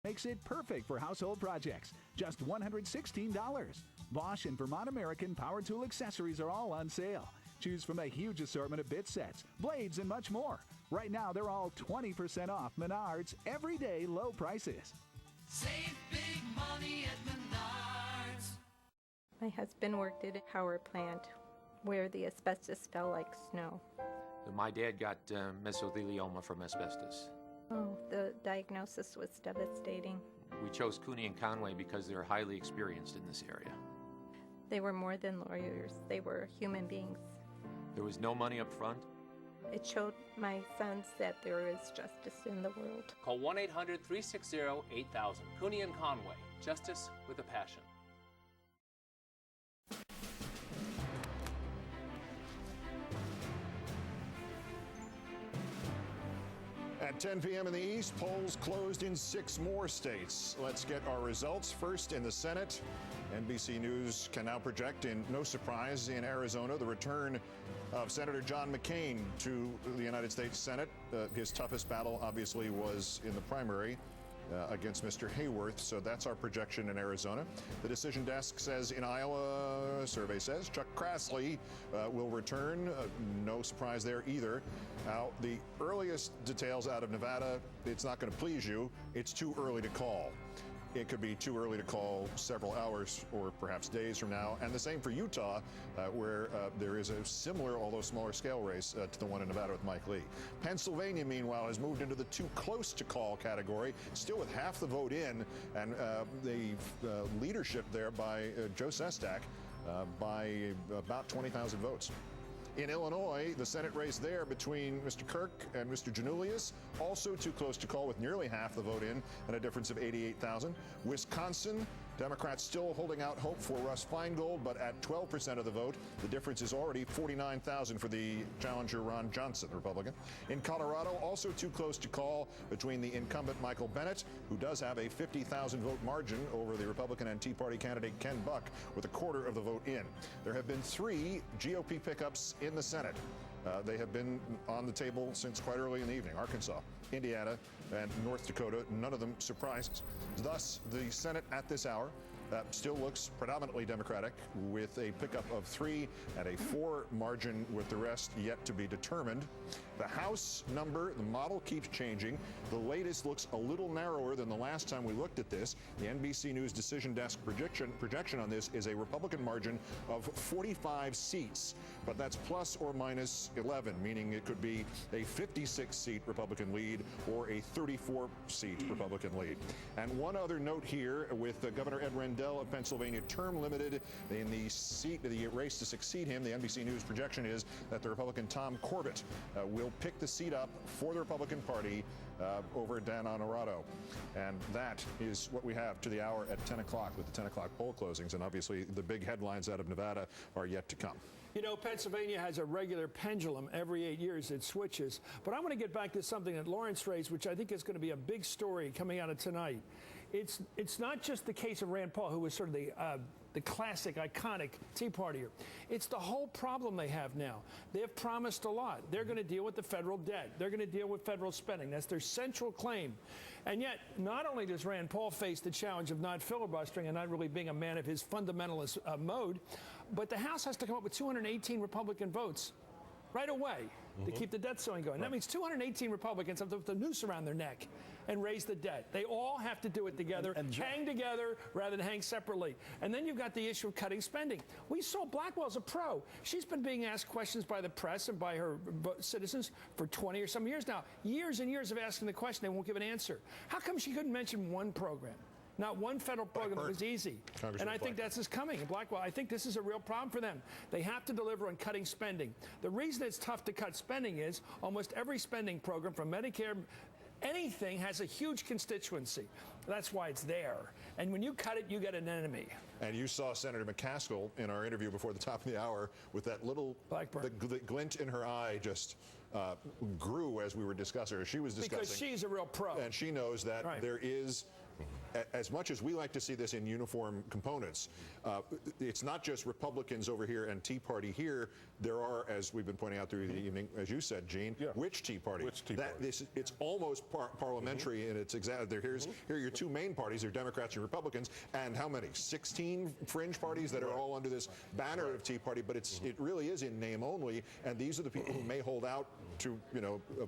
makes it perfect for household projects. Just $116. Bosch and Vermont American power tool accessories are all on sale. Choose from a huge assortment of bit sets, blades, and much more. Right now, they're all 20% off Menards everyday low prices. Save big money at Menards. My husband worked at a power plant where the asbestos fell like snow. My dad got mesothelioma from asbestos. Oh, the diagnosis was devastating. We chose Cooney and Conway because they're highly experienced in this area. They were more than lawyers. They were human beings. There was no money up front. It showed my sons that there is justice in the world. Call 1-800-360-8000. Cooney and Conway. Justice with a passion. At 10 p.m. in the East, polls closed in 6 more states. Let's get our results. First in the Senate. NBC News can now project, in no surprise, in Arizona, the return of Senator John McCain to the United States Senate. His toughest battle, obviously, was in the primary against Mr. Hayworth, so that's our projection in Arizona. The decision desk says in Iowa, survey says Chuck Grassley will return. No surprise there either. Now, the earliest details out of Nevada, it's not going to please you. It's too early to call. It could be too early to call several hours or perhaps days from now. And the same for Utah, where there is a similar, although smaller scale race to the one in Nevada with Mike Lee. Pennsylvania, meanwhile, has moved into the too close to call category, still with half the vote in, and the leadership there by Joe Sestak by about 20,000 votes. In Illinois, the Senate race there between Mr. Kirk and Mr. Janulius, also too close to call with nearly half the vote in and a difference of 88,000. Wisconsin, Democrats still holding out hope for Russ Feingold, but at 12% of the vote, the difference is already 49,000 for the challenger Ron Johnson, the Republican. In Colorado, also too close to call between the incumbent Michael Bennet, who does have a 50,000 vote margin over the Republican and Tea Party candidate Ken Buck, with a quarter of the vote in. There have been 3 GOP pickups in the Senate. They have been on the table since quite early in the evening. Arkansas, Indiana, and North Dakota, none of them surprises. Thus, the Senate at this hour still looks predominantly Democratic, with a pickup of 3 and a 4 margin, with the rest yet to be determined. The House number, the model keeps changing. The latest looks a little narrower than the last time we looked at this. The NBC News decision desk projection on this is a Republican margin of 45 seats, but that's plus or minus 11, meaning it could be a 56-seat Republican lead or a 34-seat Republican lead. And one other note here, with Governor Ed Rendell of Pennsylvania term limited in the race to succeed him, the NBC News projection is that the Republican Tom Corbett will pick the seat up for the Republican Party over Dan Honorado. And that is what we have to the hour at 10 o'clock with the 10 o'clock poll closings. And obviously the big headlines out of Nevada are yet to come. You know, Pennsylvania has a regular pendulum. Every 8 years it switches. But I want to get back to something that Lawrence raised, which I think is going to be a big story coming out of tonight. It's not just the case of Rand Paul, who was sort of the classic, iconic Tea Partier. It's the whole problem they have now. They have promised a lot. They're going to deal with the federal debt. They're going to deal with federal spending. That's their central claim. And yet, not only does Rand Paul face the challenge of not filibustering and not really being a man of his fundamentalist mode, but the House has to come up with 218 Republican votes right away to keep the debt ceiling going. That means 218 Republicans have to put the noose around their neck and raise the debt. They all have to do it together, hang together rather than hang separately. And then you've got the issue of cutting spending. We saw Blackwell's a pro. She's been being asked questions by the press and by her citizens for 20 or some years now. Years and years of asking the question, they won't give an answer. How come she couldn't mention one program? Not one federal program that was easy. And I think that's what's coming. Blackwell, I think this is a real problem for them. They have to deliver on cutting spending. The reason it's tough to cut spending is almost every spending program, from Medicare, anything, has a huge constituency. That's why it's there. And when you cut it, you get an enemy. And you saw Senator McCaskill in our interview before the top of the hour with that little the glint in her eye just grew as we were discussing her. She was discussing. Because she's a real pro. And she knows that there is as much as we like to see this in uniform components, it's not just Republicans over here and Tea Party here. There are, as we've been pointing out through the evening, as you said, Gene, which Tea Party? Which Tea Party? It's almost parliamentary, and it's exactly here are your two main parties, they're Democrats and Republicans, and how many? 16 fringe parties that are all under this banner of Tea Party, but it really is in name only, and these are the people who may hold out to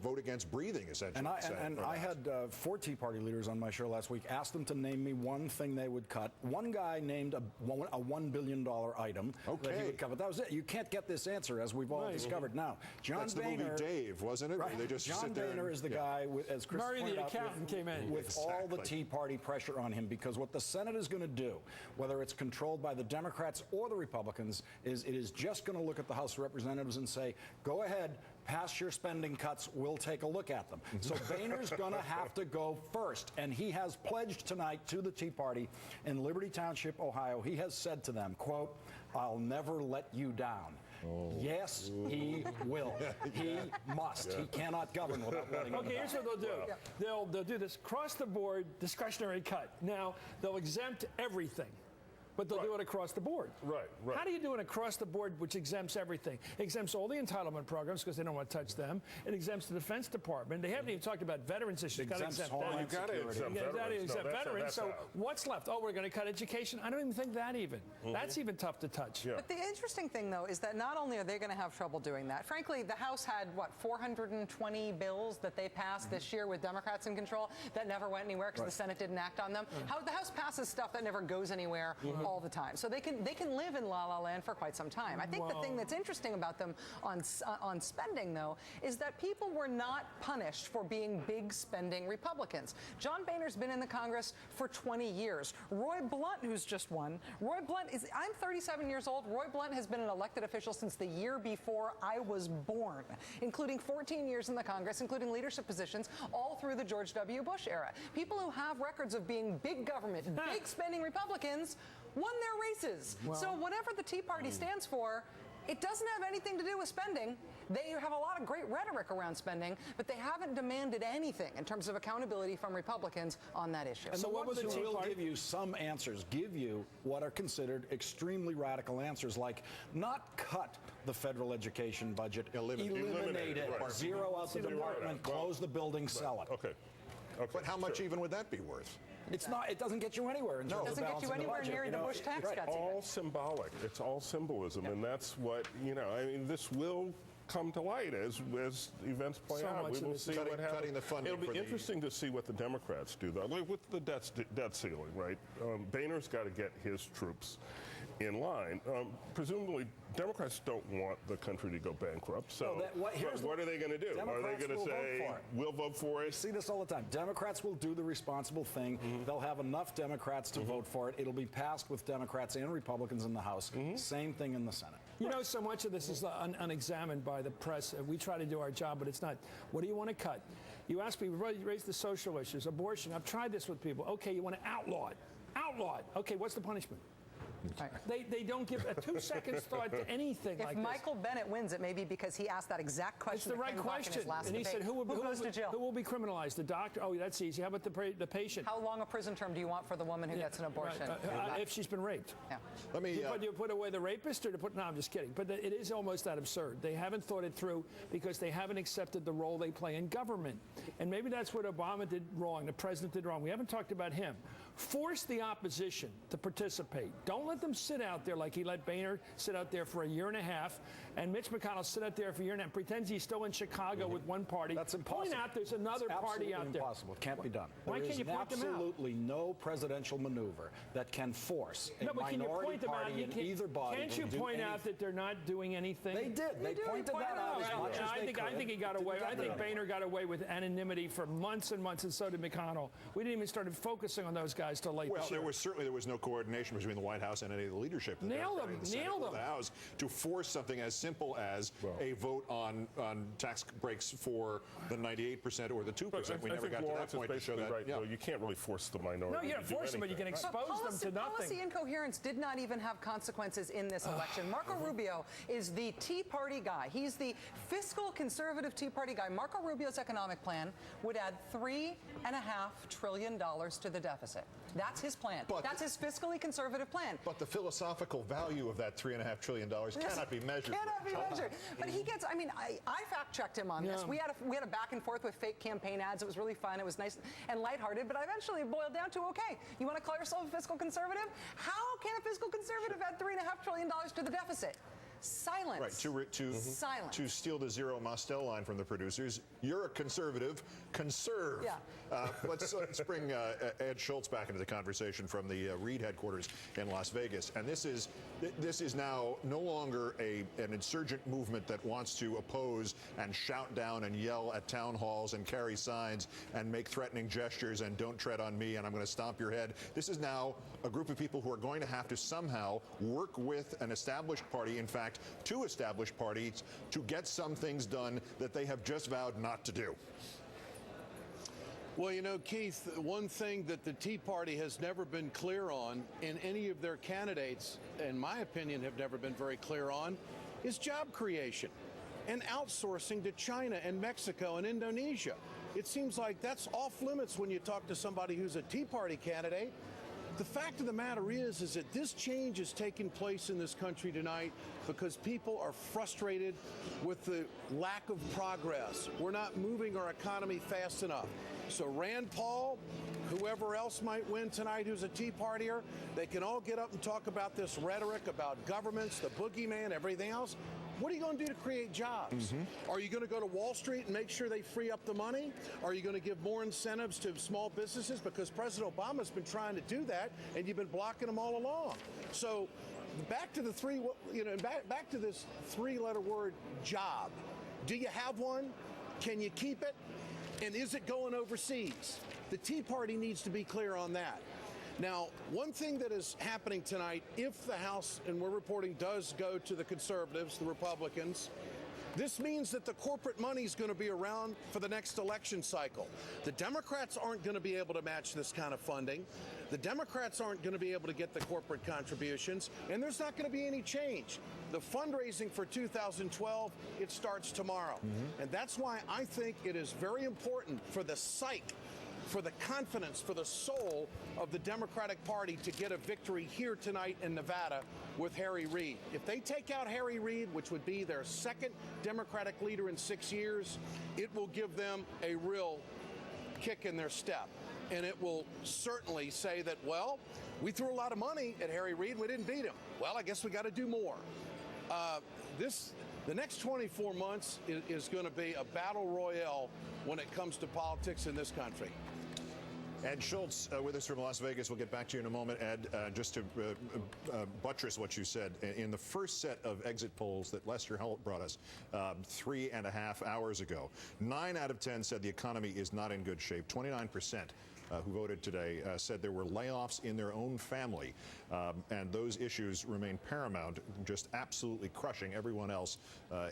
vote against breathing, essentially. And I had 4 Tea Party leaders on my show last week, asked them to name me one thing they would cut. One guy named a $1 billion item that he would cut, but that was it. You can't get this answer, as we've all discovered now. John That's Boehner, the movie Dave, wasn't it? Right. They just John Boehner is the guy, as Chris Murray pointed the out, accountant came in. with all the Tea Party pressure on him, because what the Senate is going to do, whether it's controlled by the Democrats or the Republicans, is it is just going to look at the House of Representatives and say, go ahead, pass your spending cuts, we'll take a look at them. So Boehner's going to have to go first, and he has pledged tonight to the Tea Party in Liberty Township, Ohio. He has said to them, quote, "I'll never let you down." Yes, he will. He must. He cannot govern without letting them down. Okay, here's what they'll do. They'll do this across-the-board discretionary cut. Now, they'll exempt everything, but they'll do it across the board. Right. How do you do it across the board which exempts everything? It exempts all the entitlement programs because they don't want to touch them. It exempts the Defense Department. They haven't even talked about veterans issues. You've got to exempt that. You've got to exempt veterans. Veterans. So what's left? Oh, we're going to cut education? I don't even think that even. That's even tough to touch. Yeah. But the interesting thing, though, is that not only are they going to have trouble doing that, frankly, the House had, 420 bills that they passed this year with Democrats in control that never went anywhere because the Senate didn't act on them. The House passes stuff that never goes anywhere all the time. So they can live in la-la land for quite some time. I think the thing that's interesting about them on spending, though, is that people were not punished for being big spending Republicans. John Boehner's been in the Congress for 20 years. Roy Blunt, who's just won, I'm 37 years old. Roy Blunt has been an elected official since the year before I was born, including 14 years in the Congress, including leadership positions all through the George W. Bush era. People who have records of being big government, big spending Republicans won their races. So whatever the Tea Party stands for, it doesn't have anything to do with spending. They have a lot of great rhetoric around spending, but they haven't demanded anything in terms of accountability from Republicans on that issue. And so what was the Tea Party? Give you some answers, give you what are considered extremely radical answers, like not cut the federal education budget, eliminate it, zero out the department, close the building, sell it. Okay. But how much even would that be worth? It's not. It doesn't get you anywhere. It doesn't get you anywhere near the Bush tax cuts. It's all symbolic. It's all symbolism, and that's what this will come to light as events play out. We will see what happens. It'll be interesting to see what the Democrats do, though. Like with the debt ceiling, right? Boehner's got to get his troops in line. Presumably, Democrats don't want the country to go bankrupt. So what are they going to do? Are they going to say, we'll vote for it? We see this all the time. Democrats will do the responsible thing. They'll have enough Democrats to vote for it. It'll be passed with Democrats and Republicans in the House. Same thing in the Senate. You know, so much of this is unexamined by the press. We try to do our job, but it's not. What do you want to cut? You ask me, raise the social issues, abortion. I've tried this with people. Okay, you want to outlaw it. Outlaw it. Okay, what's the punishment? They don't give a 2 seconds thought to anything like this. If Michael Bennett wins, it may be because he asked that exact question. It's the right question. And he said, who goes to jail? Who will be criminalized? The doctor? Oh, that's easy. How about the patient? How long a prison term do you want for the woman who gets an abortion? If she's been raped. Yeah. Let me. You put away the rapist, or to put? No, I'm just kidding. But it is almost that absurd. They haven't thought it through because they haven't accepted the role they play in government. And maybe that's what Obama did wrong. The president did wrong. We haven't talked about him. Force the opposition to participate. Don't let them sit out there like he let Boehner sit out there for a year and a half, and Mitch McConnell sit out there for a year and a half, pretends he's still in Chicago with one party. That's impossible. Point out there's another party out there. Impossible. It can't be done. Why can't you point them out? There is absolutely no presidential maneuver that can force a minority party in either body. Can't you point out that they're not doing anything? They did. They pointed that out as much as they could. I think he got away. I think Boehner got away with anonymity for months and months, and so did McConnell. We didn't even start focusing on those guys till late this year. There was no coordination between the White House House and any of the leadership. Nailed them. Nailed them. The House to force something as simple as a vote on tax breaks for the 98% or the 2%. We never got to that point to show that. Right. Yeah. You can't really force the minority. No, you can't force them, but you can expose them to nothing. Policy incoherence did not even have consequences in this election. Marco Rubio is the Tea Party guy. He's the fiscal conservative Tea Party guy. Marco Rubio's economic plan would add $3.5 trillion to the deficit. That's his plan. That's his fiscally conservative plan. But the philosophical value of that $3.5 trillion cannot be measured. Cannot be measured. But he gets, I mean, I fact-checked him on this. We had a back and forth with fake campaign ads. It was really fun. It was nice and lighthearted, but I eventually boiled down to, okay, you want to call yourself a fiscal conservative? How can a fiscal conservative add $3.5 trillion to the deficit? Silence. Right, silence. To steal the Zero Mostel line from the producers, you're a conservative, conserve. Yeah. Let's bring Ed Schultz back into the conversation from the Reed headquarters in Las Vegas. And this is now no longer an insurgent movement that wants to oppose and shout down and yell at town halls and carry signs and make threatening gestures and don't tread on me and I'm going to stomp your head. This is now a group of people who are going to have to somehow work with an established party, in fact, two established parties, to get some things done that they have just vowed not to do. Well, you know, Keith, one thing that the Tea Party has never been clear on, and any of their candidates, in my opinion, have never been very clear on, is job creation and outsourcing to China and Mexico and Indonesia. It seems like that's off limits when you talk to somebody who's a Tea Party candidate. The fact of the matter is that this change is taking place in this country tonight because people are frustrated with the lack of progress. We're not moving our economy fast enough. So Rand Paul, whoever else might win tonight who's a Tea Partier, they can all get up and talk about this rhetoric about governments, the boogeyman, everything else. What are you going to do to create jobs? Are you going to go to Wall Street and make sure they free up the money? Are you going to give more incentives to small businesses? Because President Obama's been trying to do that, and you've been blocking them all along. So back to back to this three-letter word, job. Do you have one? Can you keep it? And is it going overseas? The Tea Party needs to be clear on that. Now, one thing that is happening tonight, if the House, and we're reporting, does go to the conservatives, the Republicans, this means that the corporate money is going to be around for the next election cycle. The Democrats aren't going to be able to match this kind of funding. The Democrats aren't going to be able to get the corporate contributions, and there's not going to be any change. The fundraising for 2012, it starts tomorrow. And that's why I think it is very important for the psyche, for the confidence, for the soul of the Democratic Party to get a victory here tonight in Nevada with Harry Reid. If they take out Harry Reid, which would be their second Democratic leader in 6 years, it will give them a real kick in their step. And it will certainly say that, well, we threw a lot of money at Harry Reid and we didn't beat him. Well, I guess we got to do more. The next 24 months is going to be a battle royale when it comes to politics in this country. Ed Schultz with us from Las Vegas. We'll get back to you in a moment, Ed. Just to buttress what you said, in the first set of exit polls that Lester Holt brought us 3.5 hours ago, 9 out of 10 said the economy is not in good shape. 29% who voted today said there were layoffs in their own family, and those issues remain paramount, just absolutely crushing everyone else,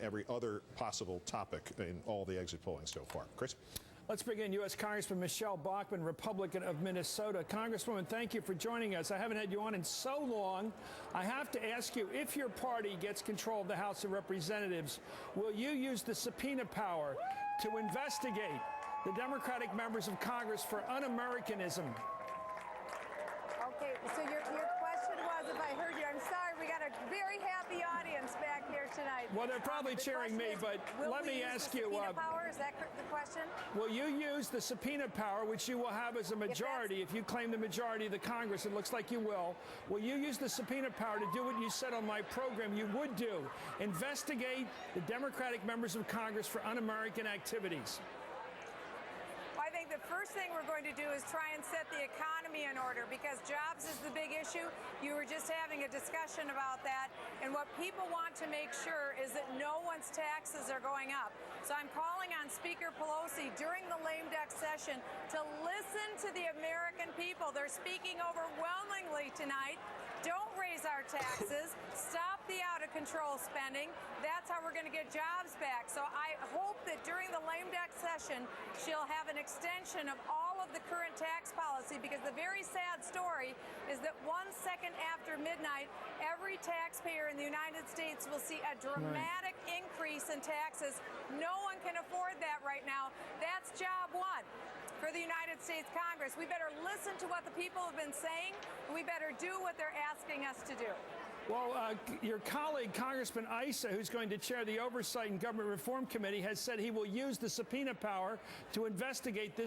every other possible topic in all the exit polling so far. Chris? Let's bring in U.S. Congressman Michelle Bachmann, Republican of Minnesota. Congresswoman, thank you for joining us. I haven't had you on in so long. I have to ask you, if your party gets control of the House of Representatives, will you use the subpoena power to investigate the Democratic members of Congress for un-Americanism? Okay, so your question was, if I heard you, I'm sorry, we got a very happy audience back here tonight. Well, they're probably cheering me, but let me ask you. Power? Is that the question? Will you use the subpoena power, which you will have as a majority, if you claim the majority of the Congress? It looks like you will. Will you use the subpoena power to do what you said on my program you would do? Investigate the Democratic members of Congress for un-American activities. I think the first thing we're going to do is try and set the economy in order, because jobs is the big issue. You were just having a discussion about that, and what people want to make sure is that no one's taxes are going up. So I'm calling on Speaker Pelosi during the lame duck session session to listen to the American people. They're speaking overwhelmingly tonight. Don't raise our taxes. Stop the out-of-control spending. That's how we're going to get jobs back. So I hope that during the lame duck session, she'll have an extension of all of the current tax policy, because the very sad story is that 1 second after midnight, every taxpayer in the United States will see a dramatic increase in taxes. No one can afford that right now. That's job one for the United States Congress. We better listen to what the people have been saying, and we better do what they're asking us to do. Well, your colleague, Congressman Issa, who's going to chair the Oversight and Government Reform Committee, has said he will use the subpoena power to investigate this